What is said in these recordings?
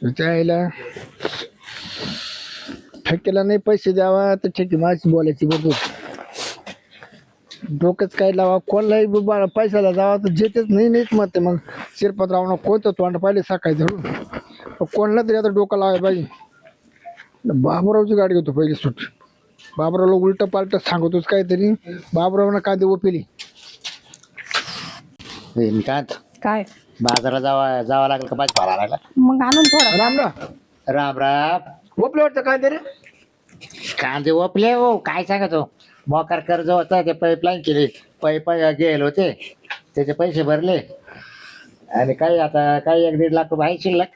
त्याला ठेकेला नाही पैसे द्यावा तर ठेकी माझी बोलायची बरोबर. डोकंच काय लावा कोणलाही पैशाला जावा तर जेतेच नाहीच म्हणते. मग शिरपतरावनं कोणतं तोंड पाहिले सकाळी धरून कोणला तरी आता डोकं लावाय पाहिजे. बाबूरावची गाडी घेतो पहिली सुट. बाबूरावला उलट पालट सांगतोच काहीतरी. बाबूरावनं कांदे ओपेली. काय बाजारात जावं लागेल का भाजीपाला आणायला? मग आणून थोडं. राम राम राम राम. ओपले वाटतं कांदे रे. कांदे ओपले हो. काय सांगतो मोकार कर्ज होता ते पाईपलाईन केली. पैप गेले होते त्याचे पैसे भरले आणि काही आता काही 1-1.5 लाख रुपये आहे शिल्लक.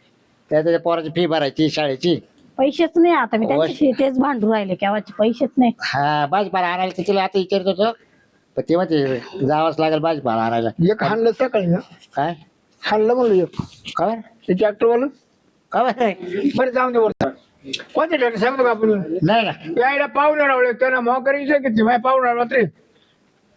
त्याच्या पोराची फी भरायची शाळेची. पैसेच नाही आता. मी त्यांच्याशी तेच भांडू राहिले केव्हाचे पैसेच नाही. हा भाजीपाला आणायला तिला आता विचारत होतो पण ते म्हणते जावंच लागेल भाजीपाला आणायला. एक हाणलं सकाळी ना. काय हाणलं म्हणलं एक खबर ते ट्रॅक्टरवालं. खबर बरं जाऊन दे बरं. कोणते ट्रॅक्टर सांगतो का आपण? नाही ना. यायला पाहुणे रावले त्यांना मोकरी घेतली माझ्या पाहुणे रावला रे.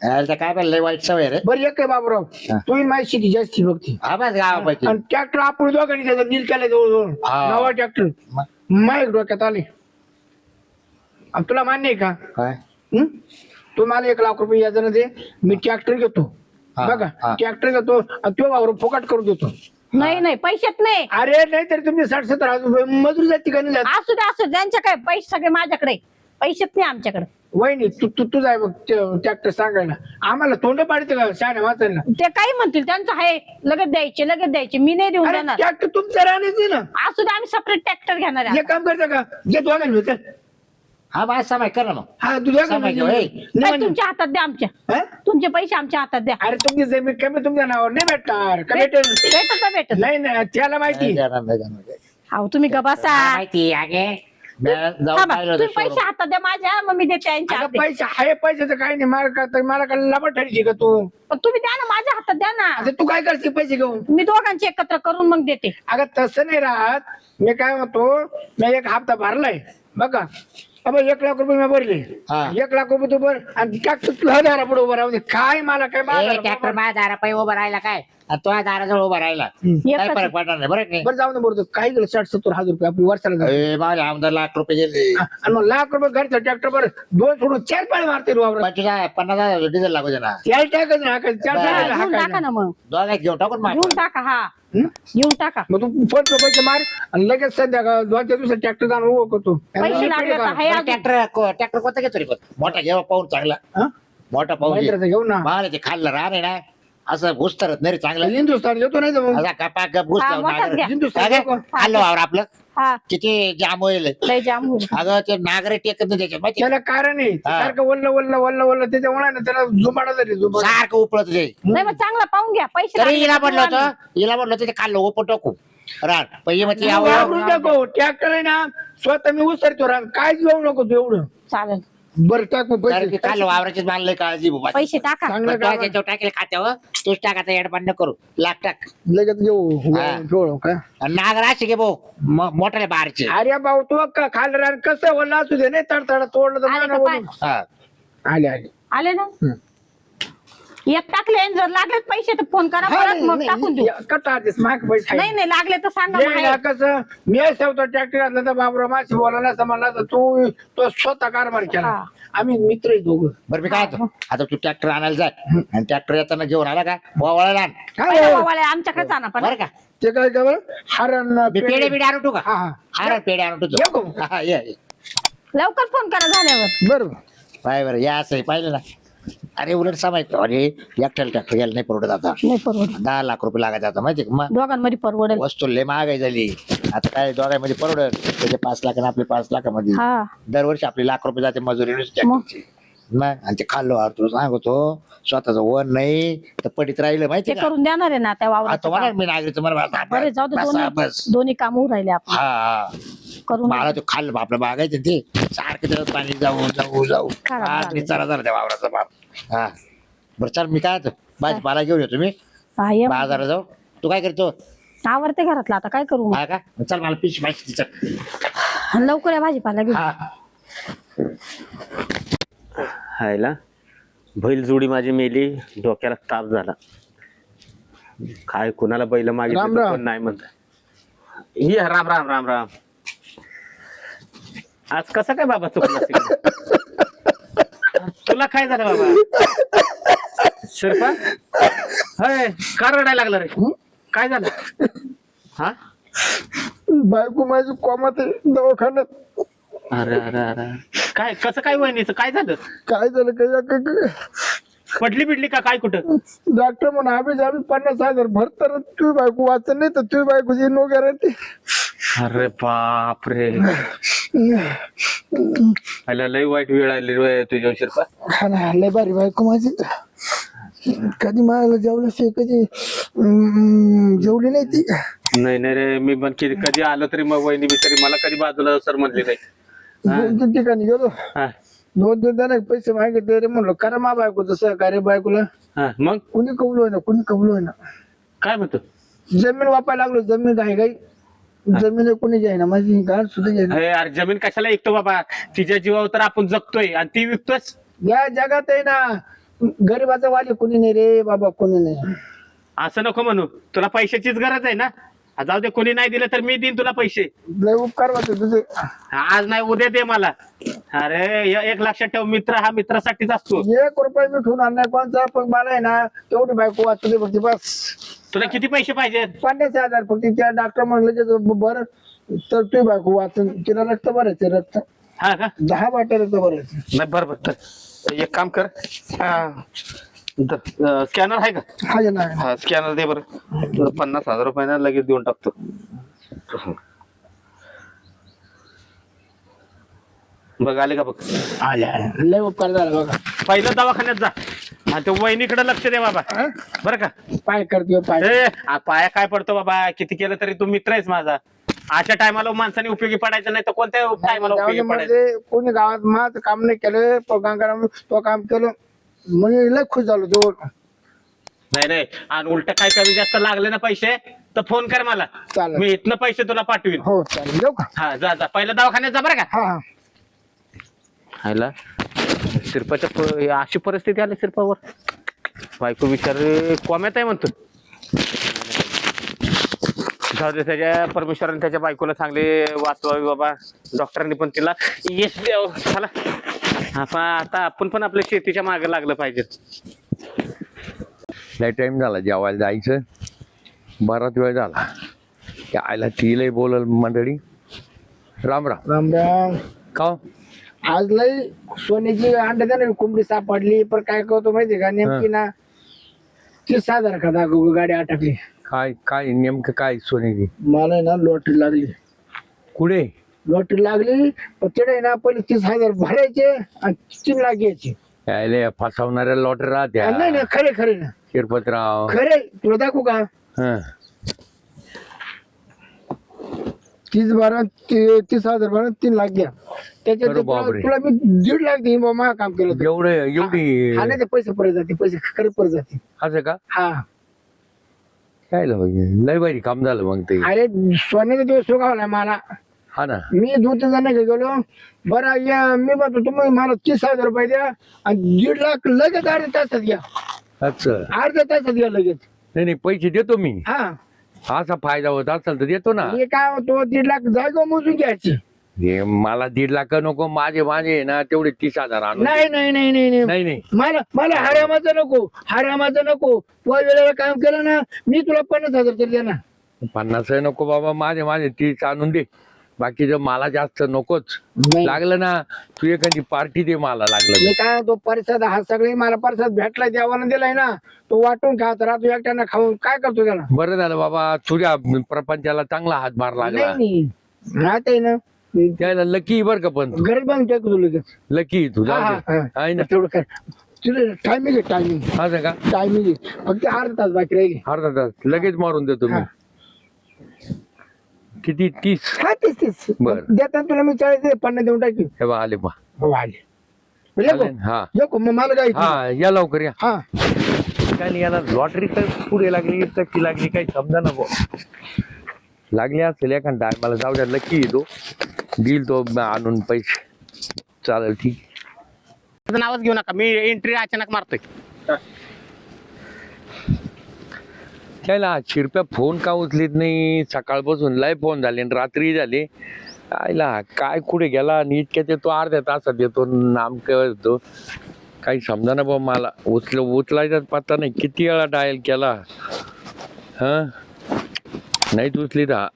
यायला काय पण लय वाईट सवय रे. बरं एक काय बाबूराव तुम्ही माझी शेती जास्ती बघती हा बस गावापैकी. आणि ट्रॅक्टर आपण दोघांनी त्याचा नील केला जवळ हा. नवा ट्रॅक्टर माईक डोक्यात आले. आणि तुला मान्य आहे का? काय हं? तू मला 1 लाख रुपये याचं दे. मी ट्रॅक्टर घेतो. हा, बघा हा. ट्रॅक्टर घेतो आणि तो वावर फुकट करून देतो. नाही पैसेच नाही. अरे नाही तर तुमचे 60-70 हजार मजुरी जाते का नाही जात? असू दे त्यांच्या काय पैसे सगळे माझ्याकडे. पैसेच नाही आमच्याकडे. वहिनी तू जाय बघ ट्रॅक्टर सांगायला. आम्हाला तोंड पाडते का शाळा वाचायला? ते काही म्हणतील त्यांचं आहे. लगेच द्यायचे मी नाही देऊन देणार. ट्रॅक्टर तुमचं राहण्याच ना. असू दे आम्ही सेपरेट ट्रॅक्टर घेणार आहे हे आता. काम करता का? घे दोघांनी भेटल. हा माझा समय कर ना मग. हा तू समय घेऊ, ए. काय तुमच्या हातात द्या आमच्या. हा? तुमचे पैसे आमच्या हातात द्या. अरे तुमची जमीन कमी तुमच्या नावावर नाही भेटणार का? भेटेल भेटत नाही ना त्याला माहिती. नाही जाणार, नाही जाणार. अहो तुम्ही का बसा. हा, माहिती आगे जाऊन थांबा, पाहिलं तुम्ही होतं पैसे showroom. हातात द्या माझ्या. मग मी देते यांच्या अगं हाती. पैसे आहे पैशाचं काही नाही. मला काय लबाड ठरली का तू? पण तुम्ही द्या ना माझ्या हातात द्या ना. आता तू काय करते पैसे घेऊन? मी दोघांचे एकत्र करून मग देते. अगं तसं नाही राहत. मी काय म्हणतो मी 1 हप्ता भरलाय बघा. अब 1 लाख रुपये मी भरले. हा. 1 लाख रुपये तू भर आणि ट्रॅक्टर तुला दारा पुढे उभं राहू दे. काय मला काय ट्रॅक्टर माझ्या दारापायी उभा राहिला काय आणि तो दाराजवळ उभा राहिला काय एकच. फरक पडणार नाही बरं की नाही? बरं जाऊ दे बरं. काही गेलं 60-70 हजार रुपये आपली वर्षाला जातात. ए, माझ्या आमदार लाख रुपये गेले. आणि मग लाख रुपये घरचं ट्रॅक्टर बरं 2 सोडून 4 पाळी मारते वावरात. 50,000 डिझेल लागू दे ना. त्याला टाकायचं ना हाकायचं. 4 बरं. टाकायचं घेऊन टाका हाकायचं. ना मग. दोघात घेऊन टाकून मार. घेऊन टाका. हा हं? घेऊन टाका. मग तू फोन पैसे मार आणि लगेच संध्याकाळ 2-4 दिवसात ट्रॅक्टर जाऊन उभं करतो. पैसे लागले तर आहे अजून. ट्रॅक्टर कोणता घेतो रे पण मोठा घेऊ पाहून चांगला. हा? मोठा पाहून घे. महिंद्राचं घेऊ ना. मला ते खाल्लं राहणे ना असं घुस तरत नाही रे चांगलं. हिंदुस्थान घेतो नाही तर मग असा कपा गप घुस हा, लावून मोठाच नागर. घ्या. हिंदुस्थान अगं, घेऊ. खाल्लं वावर आपलं हा किती जाम होईल. लय जाम होईल. अगं ते नागरे टेकत नाही त्याच्यात माहिती त्याला कारण आहे हा. सारखं वल्ल त्याच्यामुळे ना त्याला जुमाडा झाली जुमाडा. सारखं उपळत ते. नाही मग चांगला पाहून घ्या. पैसे तरी लागले हिला तर म्हटलं देऊ होतं हिला म्हटलं होतं ते खाल्लं ओपन टाकू रान पहिले मग तू वापरून नको ट्रॅक्टर आहे ना. स्वतः मी उचलतो रान. काय घेऊ नको तू एवढं. आम्ही. चालेल. बरं टाक मग पैसे. खाल्लं वावराचीच मानलंय काळजी बाबा. पैसे टाका. चांगलं काम. त्याच्यावर टाकेल खात्यावर तूच टाकायचा एडपान न करू लाख टाक लगेच घेऊ हा. घेऊ काय. आणि नागर असे घे भाऊ मोठाले बाहेरचे. अरे भाऊ तू खाल्लं रान कसं वल्ल असू दे नाही तडतड तोडलं तर आले मला का पाय? बोलू. हा. आले आले ना. हं. एक टाकले आणि जर लागलेत पैसे तर फोन करा परत मग टाकून देऊ. कटा माग पैसे नाही नाही लागले तर सांगा मग ये आहे. ना कसं मी ठेवतो ट्रॅक्टर घातलं तर बाबरा माझी बोलायला असं म्हणला तर तू तो स्वतः कारभार केला. हा. आम्ही मित्र आहे दोघं. बरं मी काय म्हणतो, आता तू ट्रॅक्टर आणायला जाय आणि ट्रॅक्टर येताना घेऊन आला का वावळायला आण पहिलं काय बाबाला आमच्याकडेच आणा पण. बरं का. ते काय का बरं हरण मी पेढे बिडे आणू तू का हा हा हार पेढे आणू तू येऊ का? हा, ये ये. लवकर फोन करा झाल्यावर. बरोबर. पाय बरं या असं पाहिलं ना. अरे उलट समाज अरे एकट्याला ट्रॅक्टर घ्यायला नाही परवडत आता. नाही परवडत. 10 लाख रुपये लागायचे आता माहिती का मग दोघांमध्ये परवडेल. वस्तू लय महागाई झाली. आता काय दोघांमध्ये परवडत त्याचे 5 लाख आणि आपले 5 लाखामध्ये हा दरवर्षी आपली लाख रुपये जाते मजुरी ट्रॅक्टरची. मग आणि ते खाल्लो तुला सांगतो स्वतःच वन नाही तर पडीत राहिलं माहिती ते का. करून देणार आहे ना त्या आता वावरात. म्हणा मी नागरिकचं मला बरे जाऊ दे. बस दोन्ही काम होऊ राहिले आपण हा हा करून. मला तो खाल्लं आपलं बागायचं ते सारखं त्याच्यात पाणी जाऊ जाऊ जाऊ खराब झालं. चला झाला त्या वावराचा बाप. हा बरं चल मी काय भाजीपाला घेऊन येतो मी हा, ये मग. बाजारात जाऊ. तू काय करतो आवरते घरातलं आता काय करू मग. हा का चल मला पिश माहिती चल. लवकर या भाजीपाला घेऊन. हा हायला बैल जोडी माझी मेली डोक्याला ताप झाला. काय कुणाला बैल मागितलं राम तर राम. कोण नाही म्हणत. ये राम राम राम राम. आज कसं काय बाबा चुकलं तुला काय झालं बाबा शिरपा होय का रडायला लागला रे काय झालं हा बायको माझी कोमात आहे दवाखान्यात. अरे अरे अरे काय कसं काय वहिनीचं काय झालं काय झालं काय पडली बिडली का काय कुठं डॉक्टर म्हणून आम्ही 50,000 भरतर तुझी बायको वाचन नाही तर तुझी बायकोची नो गॅरंटी. अरे बापरे आला लय वाईट वेळ आली रे तुझ्या शिरपा. हा ना लय भारी बायको माझी. कधी मला जेवल्याशिवाय कधी जेवली नाही ती. नाही नाही रे मी पण कधी आलो तरी मग वहिनी बिचारी मला कधी बाजूला सर म्हणले नाही. 2-3 ठिकाणी गेलो हा 2-3 जण पैसे मागितले रे म्हणलं करा मा बायकोचं सहकार्य बायकोला. हा मग कुणी कबूल होईना कुणी कबूल होईना. काय म्हणतो जमीन वापायला लागलो जमीन काही जमीन कोणी घ्यायना माझी गाड सुद्धा घ्यायना. अरे यार जमीन कशाला विकतो बाबा तिच्या जीवावर तर आपण जगतोय आणि ती विकतोच. या जगात आहे ना गरीबाचा वाली कोणी नाही रे बाबा कोणी नाही. असं नको म्हणू तुला पैशाचीच गरज आहे ना जाऊ दे कोणी नाही दिलं तर मी देईन तुला पैसे. लय उपकार वाटते तुझे. आज नाही उद्या दे मला. अरे एक लक्षात ठेव मित्र हा मित्रासाठीच असतो. 1 रुपया मी ठेवून आणलाय कोणचा पण मला आहे ना तेवढी बायको वाचू दे फक्त बस. तुला किती पैसे पाहिजेत 50,000 फक्त. त्या डॉक्टर म्हणलं बरं तर तुझी बायको वाचन तिला रक्त भरायचं रक्त हा का 10 बाटल्या रक्त भरायचं. नाही बरोबर तर एक काम कर स्कॅनर आहे का हा ना हा स्कॅनर दे बरं 50,000 रुपयाना लगेच देऊन टाकतो. बघ आले का बघ लय उपकार झाला बघा. पहिलं दवाखान्यात जा आणि ते वहिनीकडे लक्ष दे बाबा बरं का. पाय करतो पाय. पाया काय पडतो बाबा किती केलं तरी तू मित्र आहेस माझा. अशा टायमाला माणसाने उपयोगी पडायचं नाही तर कोणत्या टायमाला उपयोगी पडायचं. म्हणजे कोणी गावात माझं काम नाही केलं पण गंगाराम तो काम केलं म्हणजे लय खुश झालो तो. नाही नाही आणि उलट काय कमी जास्त लागले ना पैसे तर फोन कर मला चालेल. मी इथनं पैसे तुला पाठवीन. हो चालेल येऊ का. हा जा जा पहिल्या दवाखान्यात जा बरं का. हा हा हायला शिरपाच्या अशी परिस्थिती आली शिरपावर बायको विचार कोम्यात आहे म्हणतो. जाऊ दे त्याच्या परमेश्वराने त्याच्या बायकोला चांगले वाचवावे बाबा. डॉक्टरांनी पण तिला यश द्यावं. चला आता आपण पण आपल्या शेतीच्या मागे लागलं पाहिजे. लय टाइम झाला जेवायला जायचं बराच वेळ झाला. त्या आईला तिलाही बोलल मंडळी. राम राम. राम राम. का आज लय सोन्याची अंडा कोंबडी सापडली पण काय करतो माहितीये का नेमकी ना 30,000 का गाडी अटकली. काय काय नेमकं काय सोन्याची मला आहे ना लॉटरी लागली. कुठे लॉटरी लागली पण तिथे ना पहिले 30,000 भरायचे आणि 3 लाख घ्यायचे. यायला फसवणाऱ्या लॉटरी राहत्या. नाही नाही खरे खरे ना शिरपतराव. खरे तुला दाखवू का. हं. 30,000 भरा 3 लाख घ्या त्याच्यात अरे बापरे. तुला मी 1.5 लाख देईन बाबा मला काम केलं तर. एवढी हा नाही ते पैसे परत जाते पैसे खरे परत जाते. असं का हा काय लय भारी काम झालं मग ते. अरे सोन्याचा दिवस सुगावला मला. हा ना मी 2-3 जण गेलो बरं या मी म्हणतो तुम्ही मला 30,000 रुपये द्या आणि 1.5 लाख लगेच अर्ध्या तासात घ्या. अच्छा अर्ध्या तासात घ्या लगेच. नाही पैसे देतो मी. हा असा फायदा होत असेल तर देतो ना. हे काय होतो 1.5 लाख जागा मोजून घ्यायची. हे मला 1.5 लाख नको माझे माझे ना तेवढे 30,000 आणून दे. नाही नाही नाही नाही नाही नाही नाही मला हरामाचं नको तू वेळेला काम केलं ना मी तुला 50,000 तरी देणार. 50 नको बाबा माझे माझे 30 आणून दे. बाकीचं मला जास्त नकोच. नाही. लागलं ना तू एखादी पार्टी दे मला लागलं मी काय तो परिसर हा सगळे मला परिसर भेटलाय देवानं दिलाय ना तो वाटून खात राहतो एकट्यानं खाऊन काय करतो त्याला. बरं झालं बाबा तुझ्या प्रपंचाला चांगला हातभार लागला. नाही राहत आहे ना त्याला लकी बर का पण घरी बांधून टाकतो लगेच. लकी तुझा आहे ना तेवढं काय तुला टायमिंग आहे टायमिंग असं का टायमिंग आहे फक्त अर्धा तास बाकी राहिली. अर्धा तास लगेच मारून देतो मी. किती 30 हा 30 बरं. देताना तुला मी 40 50 देऊन टाकी. हे बा आले बा हो आले आले ना? हा येऊ मग मला काय हा या लवकर या. हा काय नाही याला लॉटरी तर पुढे लागली कशी लागली काही समजा नको लागली असेल एखादा टायमाला जाऊ द्या लकी येतो देईल तो आणून पैसे. चालेल ठीक. माझं नावच घेऊ नका मी एंट्री अचानक मारतोय. त्याला शिरप्या फोन का उचलीत नाही, सकाळपासून लय फोन झाले आणि रात्री झाले. आईला काय कुठे गेला आणि इतक्यात येतो, अर्ध्या तासात येतो, नामकं येतो, काही समजा ना बाबा मला. उचलायचाच पत्ता नाही, किती वेळा डायल केला हा नाहीच उचलीत. हा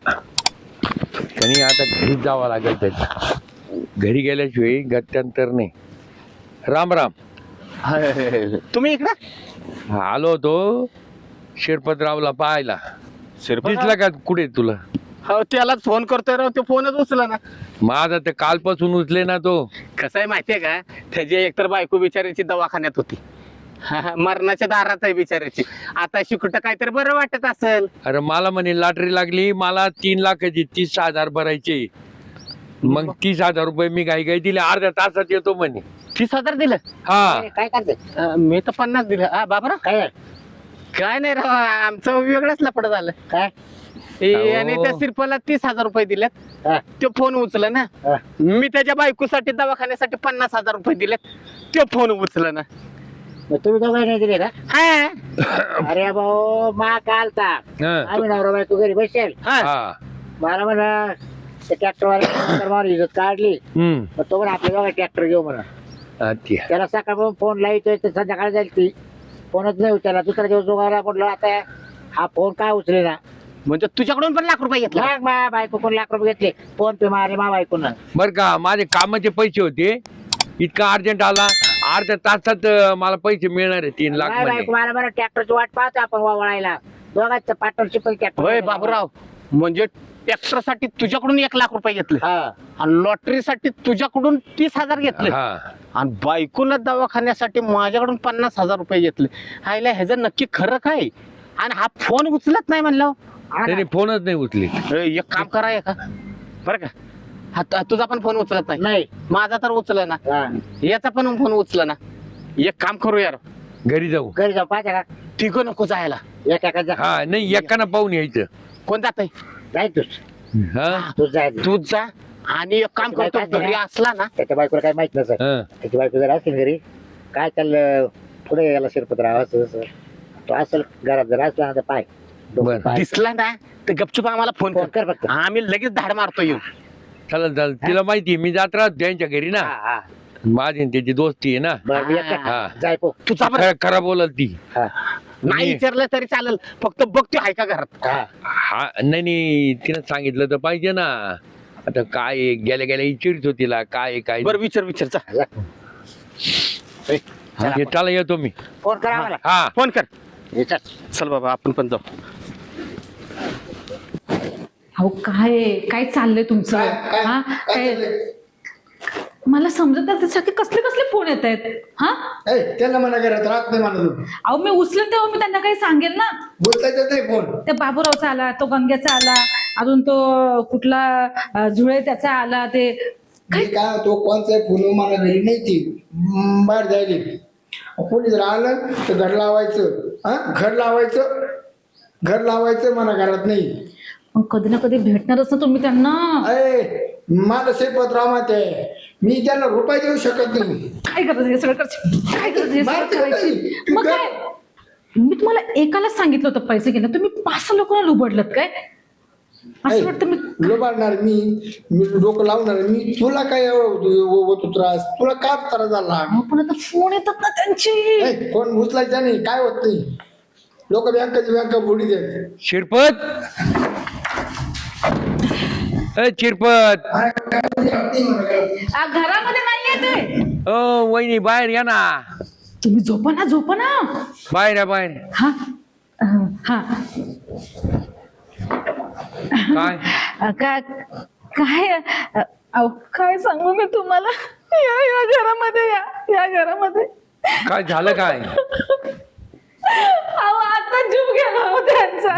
त्यांनी आता घरीच जावं लागेल, त्याच्या घरी गेल्याशिवाय गत्यांतर नाही. राम राम. तुम्ही इकडं आलो होतो शिरपतरावला पाहायला. शिरपतराव? दिसला का कुठे तुला? हो त्यालाच फोन करतोय राव, तो फोनच उचला ना. माझा ते कालपासून उचले ना तो. कसं आहे माहितीये का, त्याची एकतर बायको बिचारायची दवाखान्यात होती, मरणाच्या दारात आहे बिचारायची. आता कुठं काहीतरी बरं वाटत असेल. अरे मला म्हणे लॉटरी लागली, मला 3 लाखाची 30,000 भरायचे. मग 30,000 रुपये मी घाई दिले, अर्ध्या तासात येतो म्हणे. 30,000 दिलं? हा काय करते मी तर 50 दिलं. बाबरा काय काय नाही राव, आमचं वेगळंच लपड झालं. काय आणि त्या सिरपाला 30,000 रुपये दिलेत, हा. तो फोन उचल ना. हा. मी त्याच्या बायकोसाठी दवाखान्यासाठी 50,000 रुपये दिलेत, तो फोन उचल ना. मग तुम्ही दोघं नाही दिले का? हा अरे भाऊ मा कालता हा. आम्ही नवरा बायको घरी बसेल. हा हा. मला म्हणा ते ट्रॅक्टरवाला इज्जत काढली. हम्म. मग तो म्हणा आपल्या दोघं ट्रॅक्टर घेऊ म्हणा. अच्छा. त्याला सकाळ फोन लावतोय तर संध्याकाळी जाईल ती फोनच नाही उचलला. दुसरा दिवस जोगायला म्हटलं आता हा फोन काय उचले ना. म्हणजे तुझ्याकडून पण लाख रुपये घेतला? मग मा बायको कोण लाख रुपये घेतले, फोन पे मारले मा बायकोनं. बर का, माझे कामाचे पैसे होते, इतका अर्जंट आला, अर्ध्या तासात मला पैसे मिळणार आहे 3 लाख माय बायको मध्ये. मला बरं ट्रॅक्टरची वाट पाहतो आपण वळायला. दोघांचं पार्टनरशिप होय बाबूराव, म्हणजे ट्रॅक्टर साठी तुझ्याकडून 1 लाख रुपये घेतले हा आणि लॉटरी साठी तुझ्याकडून 30,000 घेतले हा. आणि बायकोला दवाखान्यासाठी माझ्याकडून 50,000 रुपये घेतले. हायला ह्याचं नक्की खरं काय? आणि हा फोन उचलत नाही म्हणलं. त्याने फोनच नाही उचली. एक काम करा का बरं का, हा तुझा पण फोन उचलत नाही, नाही माझा तर उचल ना, हा. याचा पण फोन उचल ना. एक काम करू यार, घरी जाऊ. घरी जाऊ पाहते का तिघं नको जायला. एकाचा हा नाही, एकानं पाहून यायचं. कोण जात जाय तूच हा. तूच जाय. तूच जा. आणि एक काम करतो, घरी असला ना, त्याच्या बायकोला काय माहित नसत. हा. त्याची बायको जर असेल घरी काय चाललं पुढे याला शिरपतराव असं तो असेल घरात जर असला ना तर पाय बरं. दिसला ना तर गपचूप आम्हाला फोन फोन कर, कर फक्त. आम्ही लगेच धाड मारतो येऊन. चालेल चालेल, तिला माहिती मी जात राहतो त्यांच्या घरी ना. हा, हा. माझी आणि त्याची दोस्ती आहे ना. बरं मी येते. हा. जाय पो. तुझा बरं खरा बोलल ती. हा. नाही विचारलं तरी चालेल, फक्त बघतो आहे का घरात. हा. हा नाही नाही, तिनं सांगितलं तर पाहिजे ना. आता काय आहे, गेल्या गेल्या विचारित होती तिला काय आहे, काय बरं विचार विचार चा. जा. हे चला येतो मी. फोन करा मला. हा. फोन कर. हे चल. चल बाबा आपण पण जाऊ. अहो काय चाललंय तुमचं? हा काय मला समजत नाही, त्यासाठी कसले कसले फोन येत आहेत. हा त्यांना म्हणा घरात राहत नाही म्हणा. अहो मी उचलेन तेव्हा मी त्यांना काही सांगेल ना. बोलतायचं नाही फोन. त्या बाबूरावचा आला, तो गंग्याचा आला, अजून तो कुठला झुळे त्याचा आला. ते मी काय तो कोणचा फोन मला घरी नाही ती बाहेर जायली. कोणी जर आलं तर घर लावायचं. हा घर लावायचं म्हणा घरात नाही. मग कधी ना कधी भेटणारच ना तुम्ही त्यांना. मला शिरपतराव माहिती आहे, मी त्यांना रुपये देऊ शकत नाही. काय करायचं हे सगळं करायचं, काय करायचं हे सगळं मारते करायची. नाही. मग काय, मी तुम्हाला एकालाच सांगितलं होतं पैसे घ्यायला, तुम्ही 5 लोकांना लुबडलत काय? असं वाटतं मी लोबाडणार मी डोकं लावणार. मी तुला काय होतो त्रास, तुला का त्रास झाला? अहो, पण आता फोन येतात ना त्यांची. कोण उचलायचा नाही, काय होत नाही. लोक बँका बुडी देत. शिरपत, चिरपत. घरामध्ये नाहीये ते. ओ वहिनी बाहेर या ना. तुम्ही झोपा ना. बाहेर या बाहेर. हा हा काय काय अहो, काय सांगू मी तुम्हाला. या घरामध्ये या घरामध्ये. काय झालं काय? अहो आता जीव गेला हो त्यांचा.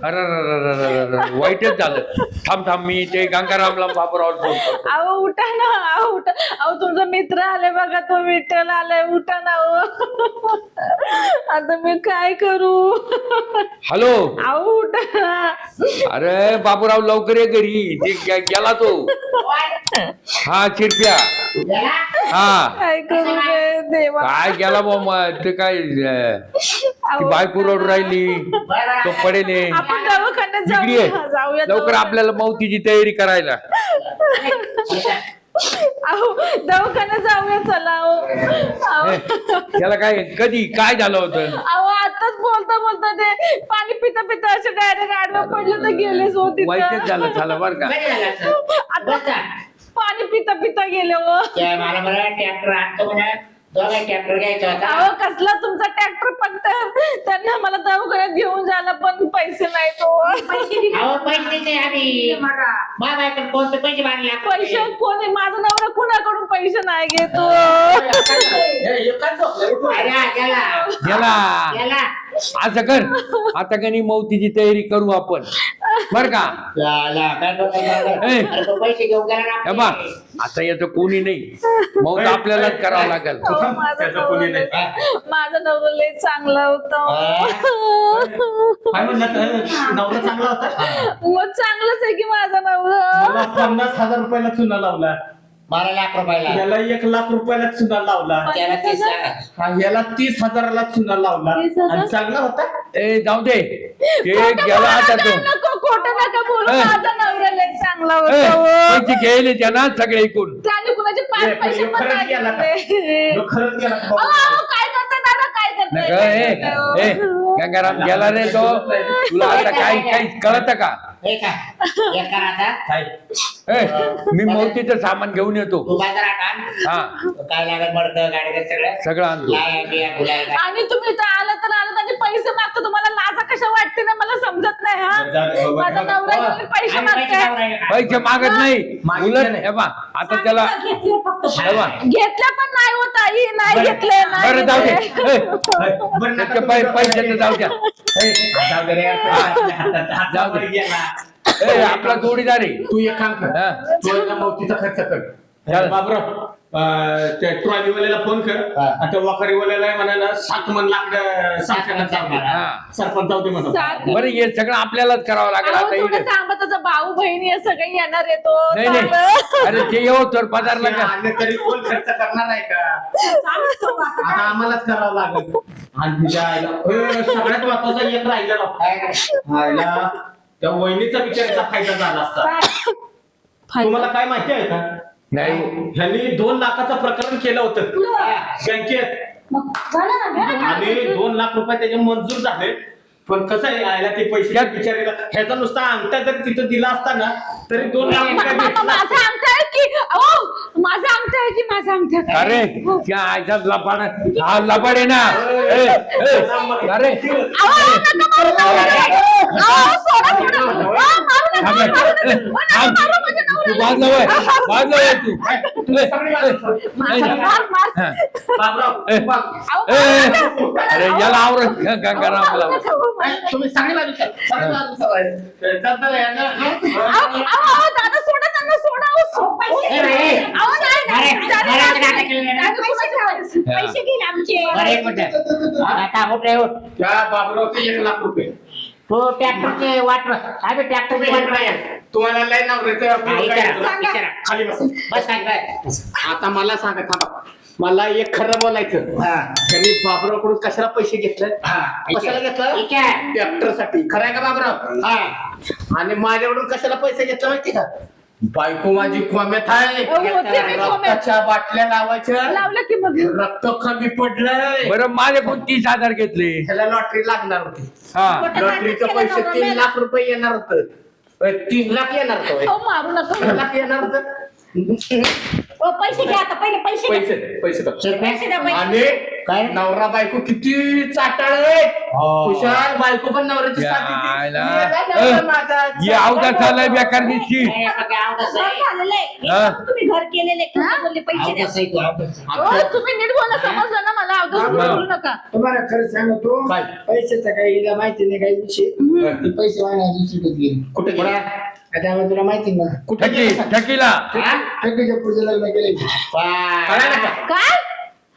अरे वाईटच झालं. थांब मी ते गंगारामला बाबूराव फोन करतो. अहो उठा ना, उठा. अहो तुमचा मित्र आले बघा, तो विठ्ठल आलाय, उठा ना. आता मी काय करू? हॅलो. अहो उठा ना. अरे बाबूराव लवकर ये घरी. ते गेला तो. हा चिरप्या. हा काय करू रे देवा. काय गेला मग ते काय ती बायको रडू राहिली तो पडेल आपण दवाखान्यात इकडे ये. जाऊया लवकर आपल्याला मौतीची तयारी करायला अहो दवाखान्यात जाऊया चला अहो. त्याला काय कधी काय झालं होतं अहो आताच बोलता बोलता ते पाणी पिता पिता असे डायरेक्ट आडवं पडलं तर गेलेच होती वाईटच झालं झालं बरं का आता पाणी पिता पिता गेले हो मला बरं ट्रॅक्टर आणतो म्हणा दोघा ट्रॅक्टर घ्यायचा होता. अहो कसला तुमचा ट्रॅक्टर फक्त त्यांना मला दवाखान्यात घेऊन जायला पण पैसे नाही तो अहो पैसे द्यायचे आम्ही बाबाकडे कोणते पैसे मारले पैसे कोणी माझा नवरा कुणाकडून पैसे नाही घेतो अरे गेला गेला गेला असं कर आता कधी मौतीची तयारी करू आपण बर का काय डोक्यात ए. अरे तो पैसे घेऊन गेला ना हे बा आता याचं कोणी नाही मौत आपल्यालाच करावं लागेल अहो, माझा नवरा लय चांगला होता काय म्हणलं नवरा चांगला होता मग चांगलंच आहे की माझा नवरा मला 50,000 रुपयाला चुना लावला मला ₹1,00,000 याला 1,00,000 रुपयाला चुना लावला त्याला 30,000 याला 30,000ला चुना लावला 30,000? आणि चांगला होता ए जाऊ दे ते गेला आता तो नको खोटं नका बोलू ए. माझा नवरा लय चांगला ए, होता हो. पैसे घ्यायले त्यांना सगळे ऐकून त्याने कुणाचे ए, 5 पण पैसे ह्यो पण खरंच नाही गेला का? घेतले. ह्यो खरंच गेला का? अहो, काय करताय दादा काय नका, करताय गंगाराम गेला रे तो तुला आता काय काही कळत का हे काय एक करा आता काय? ए, मी मौतीचं सामान घेऊन येतो तू बाजारात आण हा काय लागत मडकं गाडी सगळं सगळं आणतो लाया बिया गुलाया आणि तुम्ही इथं आलं तर आलं आणि पैसे मागतो तुम्हाला लाजा कशा वाटते ना मला समजत नाही जा रे, हा बाबा, माझा बाबा. नवरा एवढे पैसे मागताय पैसे मागत नाही मागितले उलट नाही. हे बा आता त्याला हे बा घेतल्या पण नाही होत आई नाही घेतले नाही बरं जाऊ दे घेतले. ए, बरं, नका त्याचे तुम्ही पैसे जाऊ द्या ए, जाऊ दे रे, हात जाऊ दे. वर गेला. ए आपला जोडीदार आहे तू एक काम कर हा. तू आहे ना मौतीचा खर्च कर चालेल. बाबराव त्या ट्रॉलीवाल्याला फोन कर हा. आणि त्या वाकरीवाल्याला म्हणा ना 7 मन लाकडं हा. सरपंच जाऊ दे म्हणा सात- बरं हे सगळं आपल्यालाच करावं लागेल अहो, आता थोडं इथे थांबा त्याचा भाऊ बहिणी हे सगळे येणार येतो नाही नाही अरे ते येऊ तर पदारला का आणि तरी कोण खर्च करणार आहे का आता आम्हालाच करावं लागेल आणि तिच्या आईला सगळ्यात महत्वाचा एक राहिला राव. आईला त्या वहिनीचा विचाराचा फायदा झाला असता तुम्हाला काय माहिती आहे का नाही ह्यांनी 2 लाखाचं प्रकरण केलं होतं बँकेत आणि 2 लाख रुपये त्याचे मंजूर झाले पण कसं आहे आयला ते पैसे विचारायला ह्याचा नुसता अंगठा जर तिथं दिला असता ना तरी 2 लाख रुपये भेटला माझा असता. अंगठा आहे की अहो माझा अंगठा आहे की माझा अंगठा आहे? अरे त्या आयचा लपाड हा लपाड आहे ना ए, ए, अरे अहो, नका मारू, अहो, सोडा, सोडा. अहो, मारू नका, थांब रे. मारू नका. ए, अहो, नका थांब. मारू माझ्या तू नवऱ्याला. बाजला वय बाजला वय तू ए, ए, नाही, नाही. मार, मार. हा. बाबराव, ए, बघ. अहो, ए, मारू ए, नका. अरे याला आवरत गंगारामला मारू नका, हो, मारू नका. तुम्ही चांगली बाजू घ्या. चांगली बाजू घ्या. चालतं ना यांना? अहो, अहो, दादा सोडा त्यांना सोडा अहो, ए, ए, अहो, नाही, नाही. अरे, दादा, अरे, दादा, नाटक केलं नाही. दादा, पैसे घ्या. पैसे घे आमचे बरं एक मिनिट आता उठ रे उठ त्या बाबरावचे 1 लाख रुपये तू ट्रॅक्टरचे वाट आम्ही ट्रॅक्टरचे तुम्ही वाट इकडे या. तुम्हाला लय नवऱ्याचं आपलं काय आहे? विचारा खाली बस बस काय काय आता मला सांगा थांबा मला एक खरं बोलायचं हा. त्यांनी बाबरावकडून कशाला पैसे घेतले कशाला घेतलं ठीक आहे ट्रॅक्टर साठी खरं आहे का बाबराव हा आणि माझ्याकडून कशाला पैसे घेतले माहिती का बायको माझी कोम्यात आहे हो, ते मी कोम्यात. रक्ताच्या बाटल्या लावायच्या लावलं की मग रक्त कमी पडलंय बरं माझ्याकडून 30,000 घेतले ह्याला लॉटरी लागणार होती हा लॉटरीचे पैसे 3 लाख रुपये येणार होत 3 लाख येणार होतं अहो, मारू नका 3 लाख येणार होतं पैसे घ्या आता पहिले पैसे घ्या. पैसे शे रुपये? पैसे द्या, पैसे. आणि काय? नवरा बायको किती चाटाळ आहे खुशाल बायको पण नवऱ्याची साथ देते. यायला. मेला नवरा माझा ये अवधा चाललाय बेकार दिसती ए, बघा, आवडत घर आहे. झालेलं आहे. हा. तुम्ही घर केलेले बोलले पैसे द्या. आवडत आहे तू, आवडत आहे. हो, तुम्ही नीट बोला समजलं ना मला अगोदर बोलू नका तुम्हाला खरं सांगतो काय? पैशाचा काही हिला माहिती नाही काही विषय ती पैसे वाहणार दुसरीकडे गेली कुठे गेला? आता आम्हाला तुला माहिती ना कुठे ठकी गेला? ठकीला हा? ठकीच्या पुढचं लग्न केले कळालं का? काय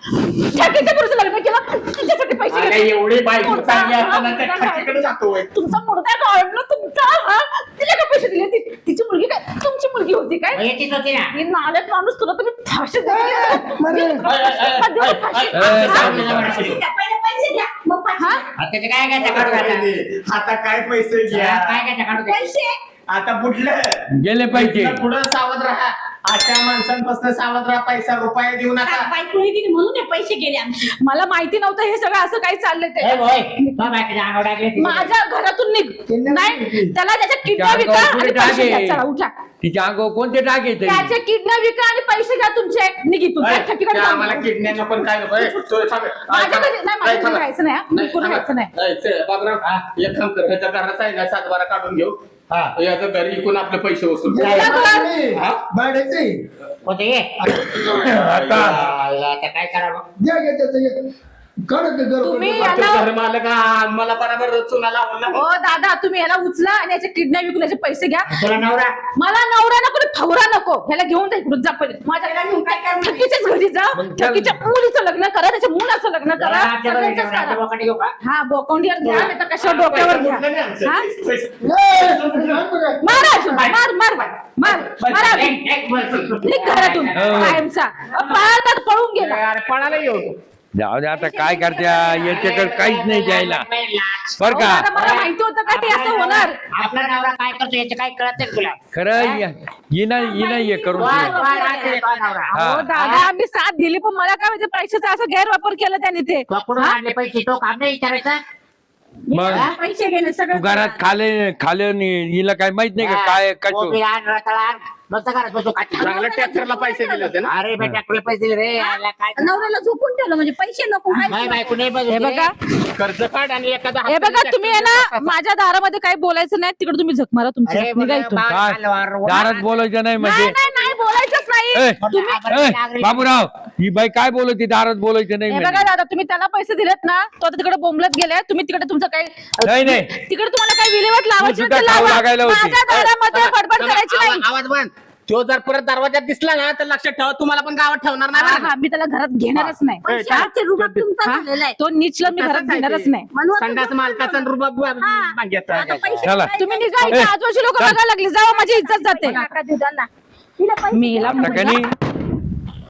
ठकीच्या पुरुष लग्न केलं तिच्यासाठी पैसे अरे घेतले. एवढी बायको मुर्दा, चांगली असताना हा, त्या मुर्दा ठकीकडे जातोय तुमचा मुर्दा गाळला तुमचा हा तिला काय पैसे दिले तिची मुलगी काय तुमची मुलगी होती काय मग येतीच होती ना ही नालक माणूस तुला तुम्ही फाशी मरे. दिली. ए, फाशी. थांब, थांब. पैसे द्या, पहिले पैसे द्या. हा त्याचे काय घ्यायचं काढू आता? आता काय पैसे घ्या काय घ्यायचं काढू ते? पैसे आता बुडलं गेले पाहिजे पुढं सावध राहा. अशा माणसांपासून सावध राहा. पैसा रुपये देऊ नका. बायकोने दिली म्हणून हे पैसे गेले आमचे. मला माहिती नव्हतं हे सगळं असं काही चाललंय ए ते बोय, तो बायकोच्या अंगावर टाकली होती. माझ्या घरातून निघ नाही त्याला त्याच्या किडनॅप विका अंगावर आणि पुढे पैसे घ्या. टाके. चला उठा तिच्या अंगावर कोणते टाके तरी त्याचे किडनॅप विका आणि पैसे घ्या तुमचे निघितून ते आम्हाला किडनॅप नको आणि काय नको. ए, तो थांब. माझ्या घरी नाही माझ्या घरी राहायचं नाही हा. मी कुठे राहायचं नाही ए, ते बाबराव, एक काम कर. ह्याच्या घराचा आहे ना 7-12 काढून घेऊ. हा. याचं घरी इकून आपले पैसे वसूल करू. तुला भाड्याचे कोणते ये? आता काय करावं? द्या घे त्याचं काढत तुम्ही आमच्या याला घर मालक मला बरोबर चुना लावला. हो दादा तुम्ही याला उचला आणि याचे किडनॅप विकून याचे पैसे घ्या तुला नवरा मला नवरा नको आणि फवरा नको ह्याला घेऊन जा इकडून जा पहिले माझ्या त्याला घेऊन काय करणार? ठकीच्याच घरी जा मग त्या- ठकीच्या मुलीचं लग्न करा त्याच्या मुलाचं लग्न करा आमच्या घरी सगळ्यांचंच ठेवून आपल्या करा. बोकांडी घेऊ का? हा बोकोंडीवर घ्या नाही तर कशा डोक्यावर घ्या हा? पैसे मारा अजून, मार मार मारा अजून. निघ घरातून कायमचा पाळतात पळून गेला पणाला येऊ. जाऊ दे आता काय करत्या याच्याकडे काहीच नाही द्यायला बर अहो, का दादा, मला माहिती होतं का ते असं होणार आपला नवरा काय करतो याचं काय कळत नाही तुला. खरं येणं हे करून वा, ठेवलं. वा, राहते रे, तो नवरा. हा. हो दादा मी साथ दिली पण मला काय म्हणजे पैशाचा असा गैरवापर केला त्याने ते तो कुठून आणले पैसे तो काम नाही विचारायचा. मग पैसे गेले तू सगळं. घरात खाले हिला काय माहित नाही का काय काय कोबी आण, रताळा आण. नुसतं घरात बसू का? चांगल्या ट्रॅक्टरला पैसे दिले होते ना. अरे बेटा तुला पैसे दिले रे याला काय नवऱ्याला झोपून ठेवलं म्हणजे पैसे नको काय नाही बायको नाही बघ हे बघा कर्ज काढ आणि एखादा हे बघा तुम्ही आहे ना माझ्या दारामध्ये काही बोलायचं नाही तिकडे तुम्ही झक मारा तुमची अरे निघा इथून. काय दारात बोलायचं नाही म्हणजे नाही नाही नाही बोलायचंच नाही ए, बाबूराव ही बाई काय बोलत दारात बोलायचं नाही हे म्हणजे बघा दादा तुम्ही त्याला पैसे दिलेत ना तो आता तिकडे बोंबलत गेलाय तुम्ही तिकडे तुमचं काही नाही, नाही. तिकडे तुम्हाला काही विल्हेवाट लावायची सुद्धा नाही, ते खाऊ लावा. लागायला होती. माझ्या दारामध्ये बडबड करायची नाही आवाज बंद. तो जर परत दरवाजात दिसला ना तर लक्षात ठेवा तुम्हाला पण गावात ठेवणार नाही हा बरं का? हा, मी त्याला घरात घेणारच नाही पैशाचे रुबाब तुमचा हा? झालेला आहे. तो नीचला मी घरात तसंच आहे घेणारच ते. नाही म्हणून संडास मालकाचा रुबाब माग्याचा. आता पैसे चला. काय तुम्ही निघा ए, इथे आजूबाजूची लोक चल. बघायला लागली जावा माझी इज्जत जाते नका देऊ त्यांना. तिला पैसे मेला आता का नाही